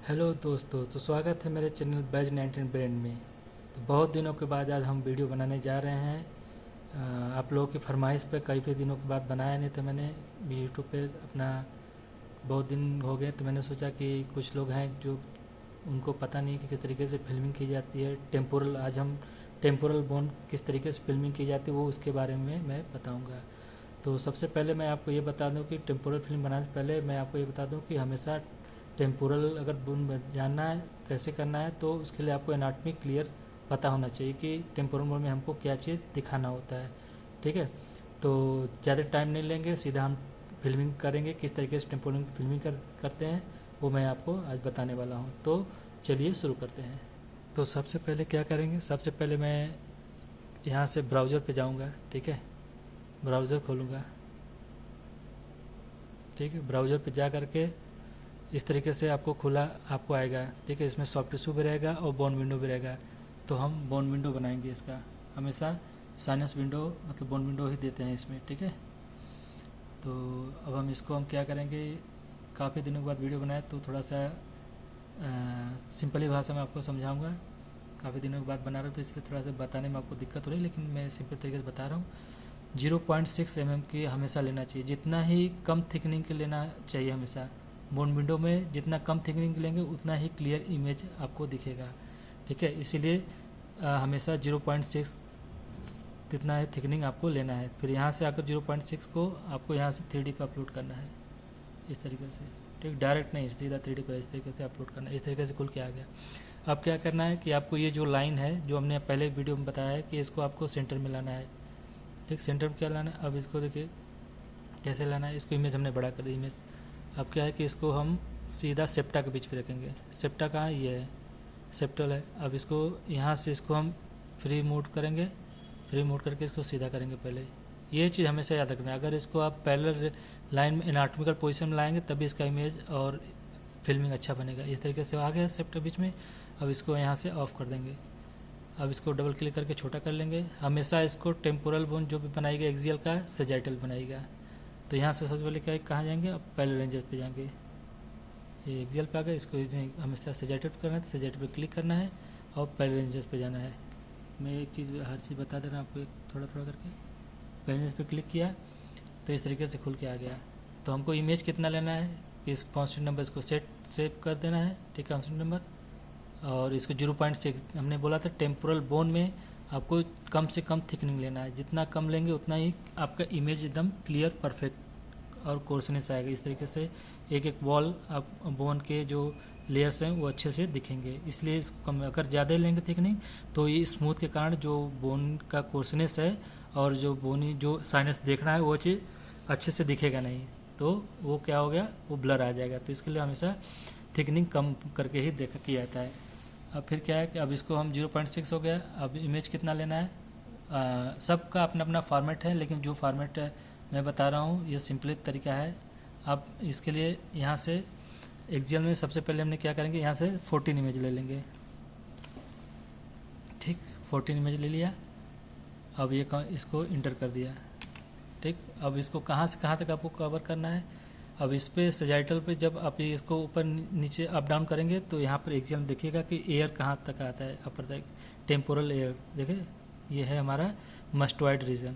Hello दोस्तों, तो स्वागत है मेरे चैनल बैज 19 ब्रांड में। तो बहुत दिनों के बाद आज हम वीडियो बनाने जा रहे हैं। आप लोगों की फरमाइश पे कई दिनों के बाद बनाया नहीं, तो मैंने यूट्यूब पे अपना बहुत दिन हो गए, तो मैंने सोचा कि कुछ लोग हैं जो उनको पता नहीं कि किस तरीके से फिल्मिंग की जाती है। टेम्पोरल, आज हम टेम्पोरल बोन किस तरीके से फिल्मिंग की जाती है वो उसके बारे में मैं बताऊँगा। तो सबसे पहले मैं आपको ये बता दूं कि टेम्पोरल फिल्म बनाने से पहले मैं आपको ये बता दूं कि हमेशा टेम्पोरल अगर जानना है कैसे करना है, तो उसके लिए आपको एनाटॉमी क्लियर पता होना चाहिए कि टेम्पोरल मोड में हमको क्या चीज़ दिखाना होता है। ठीक है, तो ज़्यादा टाइम नहीं लेंगे, सीधा हम फिल्मिंग करेंगे। किस तरीके से टेम्पोरल फिल्मिंग करते हैं वो मैं आपको आज बताने वाला हूँ। तो चलिए शुरू करते हैं। तो सबसे पहले क्या करेंगे, सबसे पहले मैं यहाँ से ब्राउज़र पे जाऊँगा। ठीक है, ब्राउज़र खोलूँगा। ठीक है, ब्राउज़र पे जा करके इस तरीके से आपको खुला आपको आएगा। ठीक है, इसमें सॉफ्ट टिश्यू भी रहेगा और बोन विंडो भी रहेगा। तो हम बोन विंडो बनाएंगे इसका। हमेशा साइनस विंडो मतलब बोन विंडो ही देते हैं इसमें। ठीक है, तो अब हम इसको हम क्या करेंगे, काफ़ी दिनों के बाद वीडियो बनाए तो थोड़ा सा सिंपली भाषा में आपको समझाऊंगा। काफ़ी दिनों के बाद बना रहा हूँ तो इसलिए थोड़ा सा बताने में आपको दिक्कत हो रही है, लेकिन मैं सिंपल तरीके से बता रहा हूँ। 0.6 mm की हमेशा लेना चाहिए, जितना ही कम थिकनिंग के लेना चाहिए हमेशा। बोन विंडो में जितना कम थिकनिंग लेंगे उतना ही क्लियर इमेज आपको दिखेगा। ठीक है, इसीलिए हमेशा 0.6 जितना है थिकनिंग आपको लेना है। फिर यहाँ से आकर 0.6 को आपको यहाँ से 3D पे अपलोड करना है इस तरीके से। ठीक, डायरेक्ट नहीं, सीधा 3D पे इस तरीके से अपलोड करना है। इस तरीके से खुल के आ गया। अब क्या करना है कि आपको ये जो लाइन है जो हमने पहले वीडियो में बताया है कि इसको आपको सेंटर में लाना है। ठीक, सेंटर में क्या लाना है, अब इसको देखिए कैसे लाना है। इसको इमेज हमने बड़ा कर दी इमेज। अब क्या है कि इसको हम सीधा सेप्टा के बीच पे रखेंगे। सेप्टा कहाँ है, ये है सेप्टल है। अब इसको यहाँ से इसको हम फ्री मूव करेंगे, फ्री मूव करके इसको सीधा करेंगे। पहले ये चीज़ हमेशा याद रखना है। अगर इसको आप पैरेलल लाइन में एनाटॉमिकल पोजीशन में लाएंगे तभी इसका इमेज और फिल्मिंग अच्छा बनेगा। इस तरीके से आ गया सेप्टा बीच में। अब इसको यहाँ से ऑफ कर देंगे। अब इसको डबल क्लिक करके छोटा कर लेंगे। हमेशा इसको टेम्पोरल बोन जो भी बनाएगा एक्सियल का सेजाइटल बनाएगा। तो यहाँ से सबसे पहले क्या कहाँ जाएंगे, अब पहले रेंजर पे जाएंगे। ये एक्सियल पे आ गया, इसको हमेशा सेजाइटल पे करना है, तो सेजाइटल पे क्लिक करना है और पहले रेंजर्स पे जाना है। मैं एक चीज़ हर चीज़ बता दे रहा हूँ आपको, एक थोड़ा थोड़ा करके। पहले रेंजर्स पे क्लिक किया तो इस तरीके से खुल के आ गया। तो हमको इमेज कितना लेना है कि इस कॉन्स्टेंट नंबर इसको सेव कर देना है। ठीक, कॉन्स्टेंट नंबर, और इसको 0.6 हमने बोला था टेम्पोरल बोन में आपको कम से कम थिकनिंग लेना है। जितना कम लेंगे उतना ही आपका इमेज एकदम क्लियर परफेक्ट और कोर्सनेस आएगा। इस तरीके से एक एक वॉल आप बोन के जो लेयर्स हैं वो अच्छे से दिखेंगे। इसलिए इसको कम, अगर ज़्यादा लेंगे थिकनिंग तो ये स्मूथ के कारण जो बोन का कोर्सनेस है और जो बोनी जो साइनस देखना है वो चीज़ अच्छे से दिखेगा नहीं, तो वो क्या हो गया, वो ब्लर आ जाएगा। तो इसके लिए हमेशा थिकनिंग कम करके ही देखा किया जाता है। अब फिर क्या है कि अब इसको हम 0.6 हो गया। अब इमेज कितना लेना है, सबका अपना अपना फॉर्मेट है, लेकिन जो फॉर्मेट मैं बता रहा हूँ ये सिंपल तरीका है। अब इसके लिए यहाँ से एक्सियल में सबसे पहले हमने क्या करेंगे, यहाँ से 14 इमेज ले लेंगे। ठीक, 14 इमेज ले लिया। अब ये इसको इंटर कर दिया। ठीक, अब इसको कहाँ से कहाँ तक आपको कवर करना है। अब इस पे सेजाइटल पे जब आप इसको ऊपर नीचे अप डाउन करेंगे तो यहाँ पर एक्सियल में देखिएगा कि एयर कहाँ तक आता है, अपर तक टेम्पोरल एयर। देखिए ये है हमारा मस्टॉइड रीजन,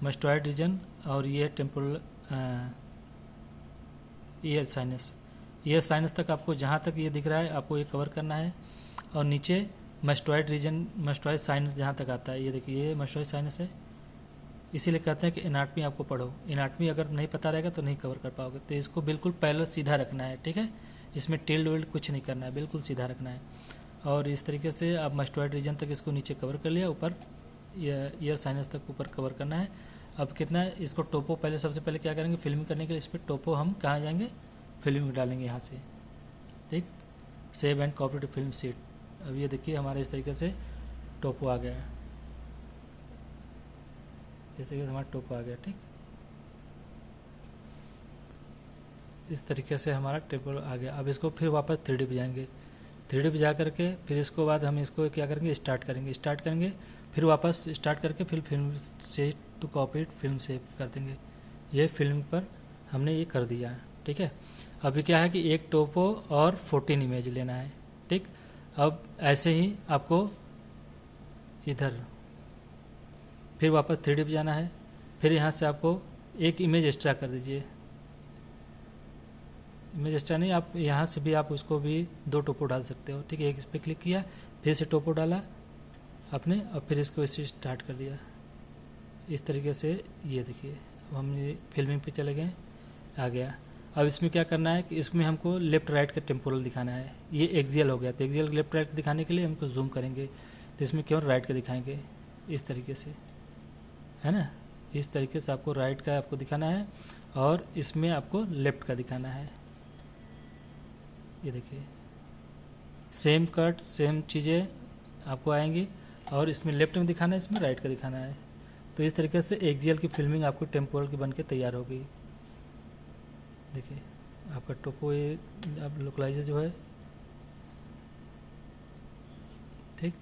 मस्टॉइड रीजन, और ये temporal air sinus. Air sinus तक आपको जहाँ तक ये दिख रहा है आपको ये कवर करना है। और नीचे मस्टॉइड रीजन, मस्टॉइड साइनस जहाँ तक आता है, ये देखिए ये मस्टॉइड साइनस है। इसीलिए कहते हैं कि एनाटमी आपको पढ़ो। एनाटमी अगर नहीं पता रहेगा तो नहीं कवर कर पाओगे। तो इसको बिल्कुल पैरेलल सीधा रखना है। ठीक है, इसमें टिल्ड विल्ड कुछ नहीं करना है, बिल्कुल सीधा रखना है। और इस तरीके से आप मस्टॉइड रीजन तक इसको नीचे कवर कर लिया, ऊपर ईयर साइनस तक ऊपर कवर करना है। अब कितना है, इसको टोपो पहले सबसे पहले क्या करेंगे, फिल्मिंग करने के लिए इस पर टोपो हम कहाँ जाएंगे, फिल्मिंग डालेंगे यहाँ से। ठीक, save and copy to film sheet. अब ये देखिए हमारे इस तरीके से टोपो आ गया है, इस तरीके से हमारा टोपो आ गया। ठीक, इस तरीके से हमारा टेबल आ गया। अब इसको फिर वापस 3D पे जाएंगे। 3D पे जा करके फिर इसको बाद हम इसको क्या करेंगे, स्टार्ट करेंगे, फिर वापस स्टार्ट करके फिर फिल्म से टू कॉपी फिल्म सेव कर देंगे। ये फिल्म पर हमने ये कर दिया है। ठीक है, अभी क्या है कि एक टोपो और 14 इमेज लेना है, ठीक। अब ऐसे ही आपको इधर फिर वापस 3D पे जाना है, फिर यहाँ से आपको एक इमेज एक्स्ट्रा कर दीजिए। इमेज एक्स्ट्रा नहीं, आप यहाँ से भी आप उसको भी 2 टोपो डाल सकते हो, ठीक है। एक इस पर क्लिक किया, फिर से टोपो डाला आपने, और फिर इसको इसे स्टार्ट कर दिया इस तरीके से। ये देखिए अब हम ये फिल्मिंग पे चले गए, आ गया। अब इसमें क्या करना है कि इसमें हमको लेफ्ट राइट का टेम्पोरल दिखाना है। ये एक्सियल हो गया, तो एक्सियल लेफ्ट राइट दिखाने के लिए हमको जूम करेंगे, तो इसमें केवल राइट का दिखाएंगे इस तरीके से, है ना। इस तरीके से आपको राइट का आपको दिखाना है और इसमें आपको लेफ्ट का दिखाना है। ये देखिए सेम कट सेम चीज़ें आपको आएंगी, और इसमें लेफ्ट में दिखाना है, इसमें राइट का दिखाना है। तो इस तरीके से एक्सियल की फिल्मिंग आपको टेम्पोरल की बन के तैयार होगी। देखिए आपका टोपो ये अब लोकलाइजर जो है, ठीक।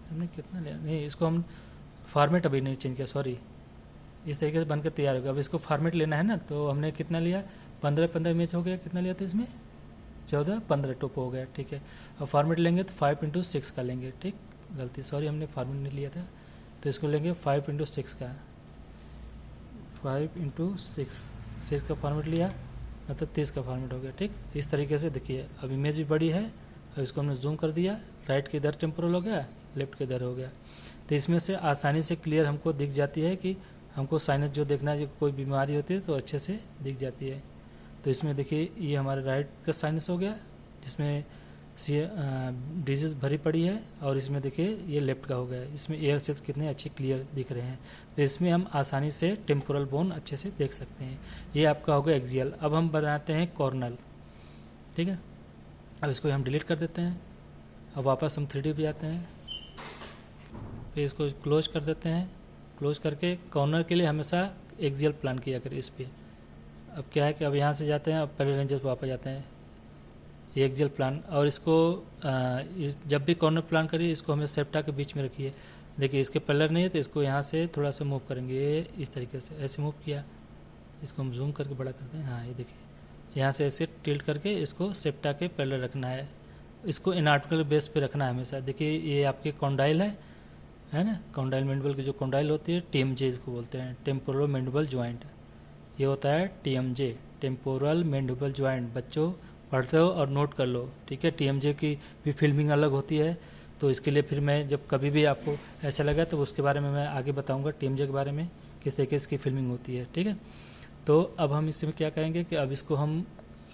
हमने कितना लिया, नहीं इसको हम फॉर्मेट अभी नहीं चेंज किया, सॉरी। इस तरीके से बनकर तैयार होगा। अब इसको फॉर्मेट लेना है ना, तो हमने कितना लिया, 15 इमेज हो गया। कितना लिया था इसमें, 15 टोपो हो गया, ठीक है। अब फॉर्मेट लेंगे तो 5x6 का लेंगे, ठीक। गलती सॉरी, हमने फॉर्मेट नहीं लिया था, तो इसको लेंगे 5x6 का, 5x6 का फॉर्मेट लिया, मतलब 30 का फॉर्मेट हो गया, ठीक। इस तरीके से देखिए अब इमेज भी बड़ी है। अब इसको हमने जूम कर दिया, राइट के इधर टेम्पोरल हो गया, लेफ्ट के इधर हो गया। तो इसमें से आसानी से क्लियर हमको दिख जाती है कि हमको साइनस जो देखना है, जो कोई बीमारी होती है तो अच्छे से दिख जाती है। तो इसमें देखिए ये हमारा राइट का साइनस हो गया, जिसमें डिजीज भरी पड़ी है, और इसमें देखिए ये लेफ्ट का हो गया। इसमें एयर सेल्स कितने अच्छे क्लियर दिख रहे हैं, तो इसमें हम आसानी से टेम्पोरल बोन अच्छे से देख सकते हैं। ये आपका हो गया एक्सियल। अब हम बनाते हैं कॉर्नल, ठीक है। अब इसको हम डिलीट कर देते हैं। अब वापस हम 3D पे जाते हैं, फिर इसको क्लोज कर देते हैं। क्लोज करके कॉर्नर के लिए हमेशा एक्सियल प्लान किया करें इस पर। अब क्या है कि अब यहाँ से जाते हैं, अब पहले रेंजर पर वापस जाते हैं, ये एक्सियल प्लान। और इसको जब भी कॉर्नर प्लान करिए, इसको हमें सेप्टा के बीच में रखिए। देखिए इसके पलर नहीं है, तो इसको यहाँ से थोड़ा सा मूव करेंगे, ये इस तरीके से ऐसे मूव किया। इसको हम जूम करके बड़ा करते हैं, हाँ ये देखिए यहाँ से ऐसे टिल्ट करके इसको सेप्टा के पलर रखना है। इसको एनाटॉमिकल बेस पे रखना है हमेशा। देखिए ये आपके कॉन्डाइल है ना, कॉन्डाइल मैंडिबल की जो कॉन्डाइल होती है, TMJ इसको बोलते हैं, टेम्पोरल मैंडिबल ज्वाइंट। ये होता है TMJ, टेम्पोरल मैंडिबल ज्वाइंट। बच्चों पढ़ते हो और नोट कर लो, ठीक है। TMJ की भी फिल्मिंग अलग होती है, तो इसके लिए फिर मैं जब कभी भी आपको ऐसा लगा तो उसके बारे में मैं आगे बताऊंगा, TMJ के बारे में किस तरीके से इसकी फिल्मिंग होती है, ठीक है। तो अब हम इसमें क्या करेंगे कि अब इसको हम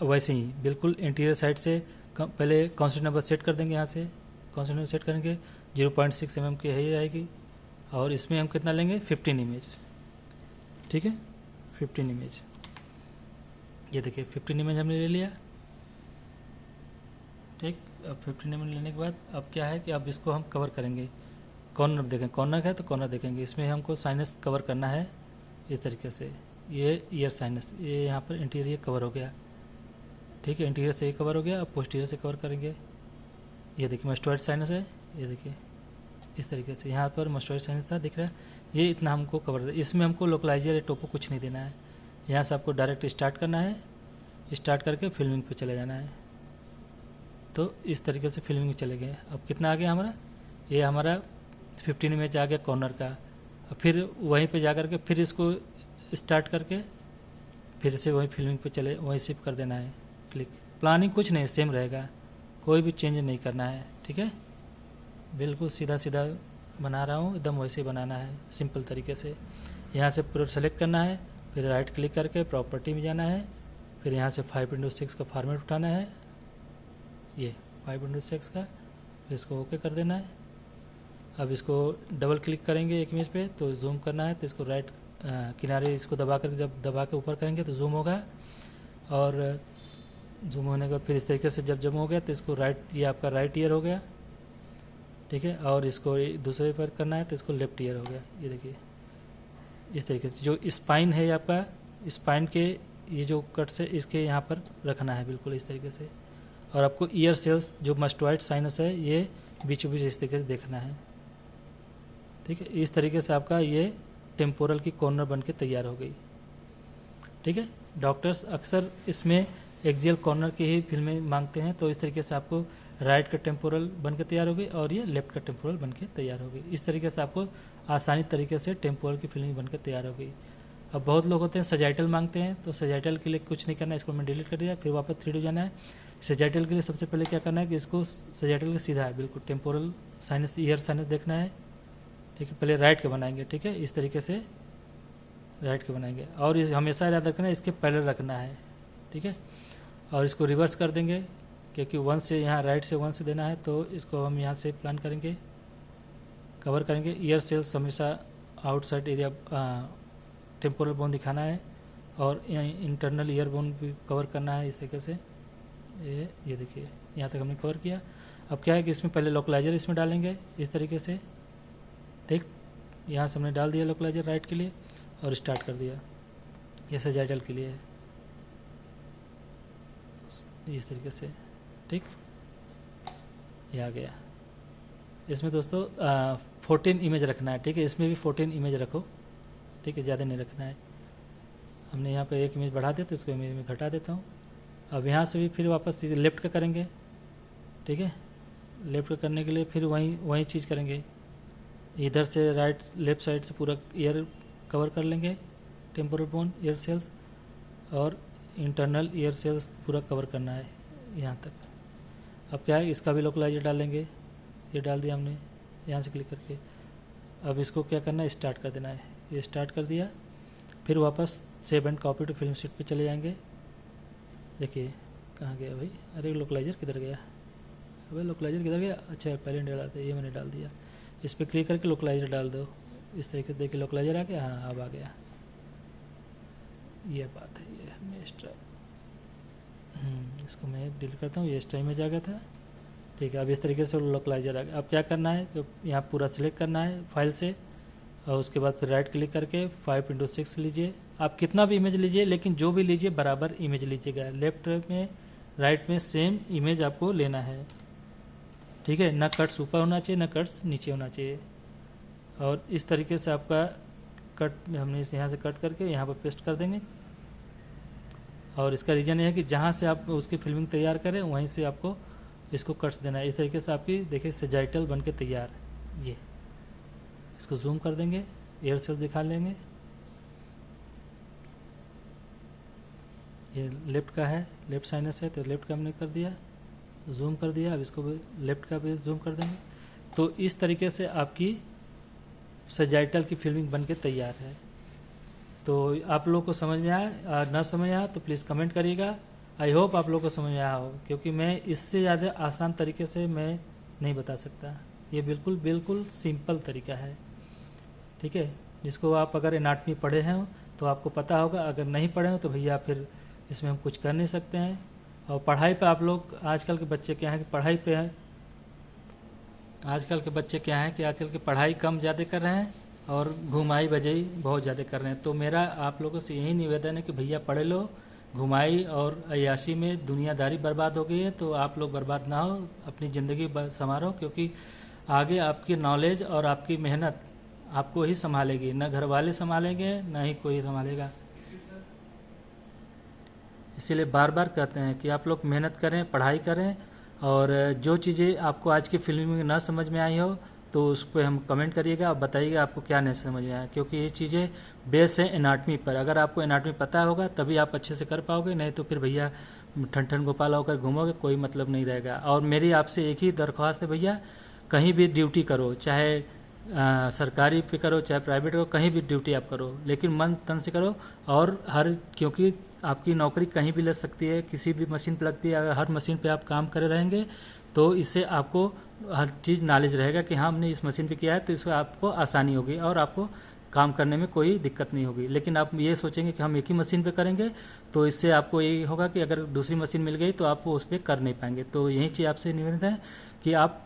वैसे ही बिल्कुल इंटीरियर साइड से पहले कॉन्स्टेंट नंबर सेट कर देंगे। यहाँ से कॉन्स्टेंट नंबर सेट करेंगे, 0.6 mm की है ही रहेगी, और इसमें हम कितना लेंगे, 15 इमेज, ठीक है, 15 इमेज। ये देखिए 15 इमेज हमने ले लिया, ठीक। अब 15 इमेज लेने के बाद अब क्या है कि अब इसको हम कवर करेंगे। कॉर्नर देखें, कॉर्नर है तो कॉर्नर देखेंगे, इसमें हमको साइनस कवर करना है इस तरीके से। ये ईयर साइनस, ये यहाँ पर इंटीरियर कवर हो गया, ठीक है। इंटीरियर से ये कवर हो गया, अब पोस्टीरियर से कवर करेंगे। ये देखिए मस्टोइड साइनस है, ये देखिए इस तरीके से यहाँ पर मस्टोइड साइनस था, दिख रहा है। ये इतना हमको कवर, इसमें हमको लोकलाइजर या टोपो कुछ नहीं देना है। यहाँ से आपको डायरेक्ट स्टार्ट करना है, स्टार्ट करके फिल्मिंग पे चले जाना है। तो इस तरीके से फिल्मिंग चले गए। अब कितना आ गया हमारा, ये हमारा 15 इमेज आ गया कॉर्नर का। अब फिर वहीं पे जा करके फिर इसको स्टार्ट करके फिर से वहीं फिल्मिंग पे चले, वहीं शिफ्ट कर देना है, क्लिक। प्लानिंग कुछ नहीं, सेम रहेगा, कोई भी चेंज नहीं करना है, ठीक है। बिल्कुल सीधा सीधा बना रहा हूँ, एकदम वैसे ही बनाना है सिंपल तरीके से। यहाँ से पूरा सेलेक्ट करना है, फिर राइट क्लिक करके प्रॉपर्टी में जाना है, फिर यहाँ से 5x6 का फॉर्मेट उठाना है, ये 5x6 का, फिर इसको ओके कर देना है। अब इसको डबल क्लिक करेंगे एक इमेज पे तो जूम करना है, तो इसको राइट किनारे इसको दबा कर, जब दबा के ऊपर करेंगे तो जूम होगा, और जूम होने के बाद फिर इस तरीके से जब जम हो गया तो इसको राइट, ये आपका राइट ईयर हो गया, ठीक है। और इसको दूसरे पर करना है तो इसको लेफ्ट ईयर हो गया। ये देखिए इस तरीके से जो स्पाइन है आपका, स्पाइन के ये जो कट्स है इसके यहाँ पर रखना है बिल्कुल इस तरीके से। और आपको ईयर सेल्स जो मस्टोइड साइनस है ये बीचों बीच इस तरीके से देखना है, ठीक है। इस तरीके से आपका ये टेम्पोरल की कॉर्नर बन के तैयार हो गई। ठीक है, डॉक्टर्स अक्सर इसमें एक्सियल कॉर्नर की ही फिल्में मांगते हैं, तो इस तरीके से आपको राइट का टेम्पोरल बन के तैयार हो गई और ये लेफ्ट का टेम्पोरल बन के तैयार हो गई। इस तरीके से आपको आसानी तरीके से टेम्पोरल की फिल्मिंग बन के तैयार हो गई। अब बहुत लोग होते हैं सजाइटल मांगते हैं, तो सजाइटल के लिए कुछ नहीं करना है, इसको मैं डिलीट कर दिया, फिर वापस 3D जाना है। सजाइटल के लिए सबसे पहले क्या करना है कि इसको सजाइटल के सीधा है बिल्कुल टेम्पोरल साइनस ईयर साइनस देखना है। ठीक है, पहले राइट के बनाएंगे। ठीक है, इस तरीके से राइट के बनाएंगे और इस हमेशा याद रखना है इसके पैरेलल रखना है। ठीक है, और इसको रिवर्स कर देंगे क्योंकि 1 से यहाँ राइट से 1 से देना है, तो इसको हम यहाँ से प्लान करेंगे, कवर करेंगे। ईयर सेल्स हमेशा आउटसाइड एरिया टेम्पोरल बोन दिखाना है और इंटरनल ईयर बोन भी कवर करना है इस तरीके से। ये देखिए यहाँ तक हमने कवर किया। अब क्या है कि इसमें पहले लोकलाइजर इसमें डालेंगे इस तरीके से। देख, यहाँ से हमने डाल दिया लोकलाइजर राइट के लिए और स्टार्ट कर दिया। ये सजाइटल के लिए है इस तरीके से। ठीक, ये आ गया। इसमें दोस्तों 14 इमेज रखना है। ठीक है, इसमें भी 14 इमेज रखो। ठीक है, ज़्यादा नहीं रखना है। हमने यहाँ पे एक इमेज बढ़ा दिया तो इसको इमेज में घटा देता हूँ। अब यहाँ से भी फिर वापस लेफ्ट का करेंगे। ठीक है, लेफ्ट का करने के लिए फिर वही चीज़ करेंगे। इधर से राइट लेफ्ट साइड से पूरा ईयर कवर कर लेंगे, टेम्पोरल बोन, ईयर सेल्स और इंटरनल ईयर सेल्स पूरा कवर करना है यहाँ तक। अब क्या है, इसका भी लोकलाइजर डालेंगे। ये डाल दिया हमने यहाँ से क्लिक करके। अब इसको क्या करना है, स्टार्ट कर देना है। ये स्टार्ट कर दिया, फिर वापस save and copy to film sheet पे चले जाएंगे। देखिए कहाँ गया भाई, अरे लोकलाइजर किधर गया, अबे लोकलाइजर किधर गया। अच्छा पहले डाला था, ये मैंने डाल दिया। इस पर क्लिक करके लोकलाइजर डाल दो इस तरीके से। देखिए लोकलाइजर आ गया, हाँ अब आ गया। ये बात है, ये हमने एक्स्ट्रा इसको मैं डिलीट करता हूँ, ये एक्स्ट्रा इमेज आ गया था। ठीक है, अब इस तरीके से लोकलाइजर आ गया। अब क्या करना है कि यहाँ पूरा सिलेक्ट करना है फाइल से और उसके बाद फिर राइट क्लिक करके 5x6 लीजिए। आप कितना भी इमेज लीजिए, लेकिन जो भी लीजिए बराबर इमेज लीजिएगा। लेफ्ट में राइट में सेम इमेज आपको लेना है। ठीक है, ना कट्स ऊपर होना चाहिए ना कट्स नीचे होना चाहिए। और इस तरीके से आपका कट हमने यहाँ से कट करके यहाँ पर पेस्ट कर देंगे। और इसका रीज़न ये है कि जहाँ से आप उसकी फिल्मिंग तैयार करें वहीं से आपको इसको कट्स देना है। इस तरीके से आपकी देखिए सजाइटल बन के तैयार है। ये इसको जूम कर देंगे, एयर सेल दिखा लेंगे। ये लेफ्ट का है, लेफ्ट साइनस है तो लेफ्ट का हमने कर दिया, जूम कर दिया। अब इसको भी लेफ्ट का भी जूम कर देंगे। तो इस तरीके से आपकी सजाइटल की फिल्मिंग बन के तैयार है। तो आप लोग को समझ में आया, ना समझ आया तो प्लीज़ कमेंट करिएगा। आई होप आप लोग को समझ में आया हो, क्योंकि मैं इससे ज़्यादा आसान तरीके से मैं नहीं बता सकता। ये बिल्कुल सिंपल तरीका है। ठीक है, जिसको आप अगर एनाटमी पढ़े हैं तो आपको पता होगा, अगर नहीं पढ़े हो तो भैया फिर इसमें हम कुछ कर नहीं सकते हैं। और पढ़ाई पे आप लोग, आजकल के बच्चे क्या है कि पढ़ाई पे हैं, आजकल के बच्चे क्या है कि आजकल की पढ़ाई कम ज़्यादा कर रहे हैं और घुमाई बजाई बहुत ज़्यादा कर रहे हैं। तो मेरा आप लोगों से यही निवेदन है कि भैया पढ़े लो। घुमाई और अय्याशी में दुनियादारी बर्बाद हो गई है, तो आप लोग बर्बाद ना हो, अपनी ज़िंदगी संवारो, क्योंकि आगे आपकी नॉलेज और आपकी मेहनत आपको ही संभालेगी। न घर वाले संभालेंगे न ही कोई संभालेगा। इसीलिए बार बार कहते हैं कि आप लोग मेहनत करें, पढ़ाई करें, और जो चीज़ें आपको आज की फिल्म में ना समझ में आई हो तो उस पर हम कमेंट करिएगा और बताइएगा आपको क्या नहीं समझ में आया, क्योंकि ये चीज़ें बेस है एनाटमी पर। अगर आपको एनाटमी पता होगा तभी आप अच्छे से कर पाओगे, नहीं तो फिर भैया ठन गोपाल होकर घूमोगे, कोई मतलब नहीं रहेगा। और मेरी आपसे एक ही दरख्वास्त है भैया, कहीं भी ड्यूटी करो, चाहे सरकारी पे करो चाहे प्राइवेट करो, कहीं भी ड्यूटी आप करो, लेकिन मन तन से करो। और क्योंकि आपकी नौकरी कहीं भी लग सकती है, किसी भी मशीन पे लगती है। अगर हर मशीन पे आप काम करे रहेंगे तो इससे आपको हर चीज़ नॉलेज रहेगा कि हाँ हमने इस मशीन पे किया है, तो इससे आपको आसानी होगी और आपको काम करने में कोई दिक्कत नहीं होगी। लेकिन आप ये सोचेंगे कि हम एक ही मशीन पे करेंगे तो इससे आपको यही होगा कि अगर दूसरी मशीन मिल गई तो आप उस पर कर नहीं पाएंगे। तो यही चीज़ आपसे निवेदन है कि आप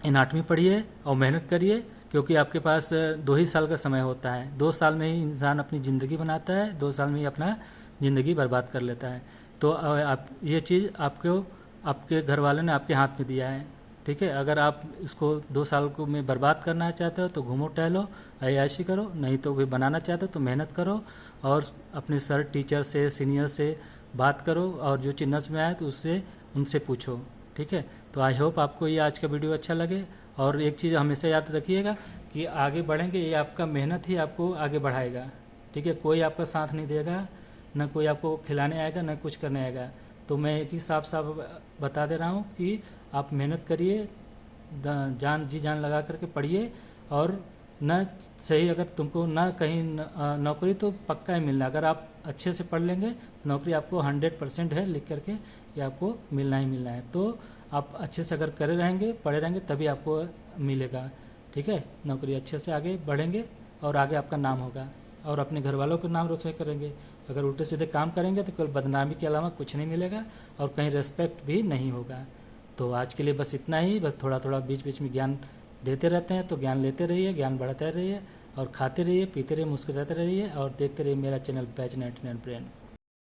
एनाटमी पढ़िए और मेहनत करिए, क्योंकि आपके पास 2 ही साल का समय होता है। 2 साल में ही इंसान अपनी ज़िंदगी बनाता है, 2 साल में ही अपना ज़िंदगी बर्बाद कर लेता है। तो आप ये चीज़ आपको आपके घर वालों ने आपके हाथ में दिया है। ठीक है। अगर आप इसको 2 साल को में बर्बाद करना चाहते हो तो घूमो टहलो, अय्याशी करो, नहीं तो भी बनाना चाहते हो तो मेहनत करो और अपने सर टीचर से सीनियर से बात करो और जो चीज़ नज़र में आए तो उससे उनसे पूछो, ठीक है। तो आई होप आपको ये आज का वीडियो अच्छा लगे। और एक चीज़ हमेशा याद रखिएगा कि आगे बढ़ेंगे, ये आपका मेहनत ही आपको आगे बढ़ाएगा, ठीक है। कोई आपका साथ नहीं देगा, ना कोई आपको खिलाने आएगा, ना कुछ करने आएगा। तो मैं एक ही साफ साफ बता दे रहा हूँ कि आप मेहनत करिए, जान जी जान लगा करके पढ़िए और न सही अगर तुमको ना कहीं नौकरी तो पक्का ही मिलना। अगर आप अच्छे से पढ़ लेंगे नौकरी आपको 100% है लिख करके ये आपको मिलना ही मिलना है। तो आप अच्छे से अगर करे रहेंगे, पढ़े रहेंगे, तभी आपको मिलेगा, ठीक है। नौकरी अच्छे से आगे बढ़ेंगे और आगे आपका नाम होगा और अपने घर वालों का नाम रोशन करेंगे। अगर उल्टे सीधे काम करेंगे तो केवल बदनामी के अलावा कुछ नहीं मिलेगा और कहीं रेस्पेक्ट भी नहीं होगा। तो आज के लिए बस इतना ही। बस थोड़ा थोड़ा बीच बीच में ज्ञान देते रहते हैं, तो ज्ञान लेते रहिए, ज्ञान बढ़ाते रहिए और खाते रहिए, पीते रहिए, मुस्कुराते रहिए और देखते रहिए मेरा चैनल बैच 99 ब्रेन।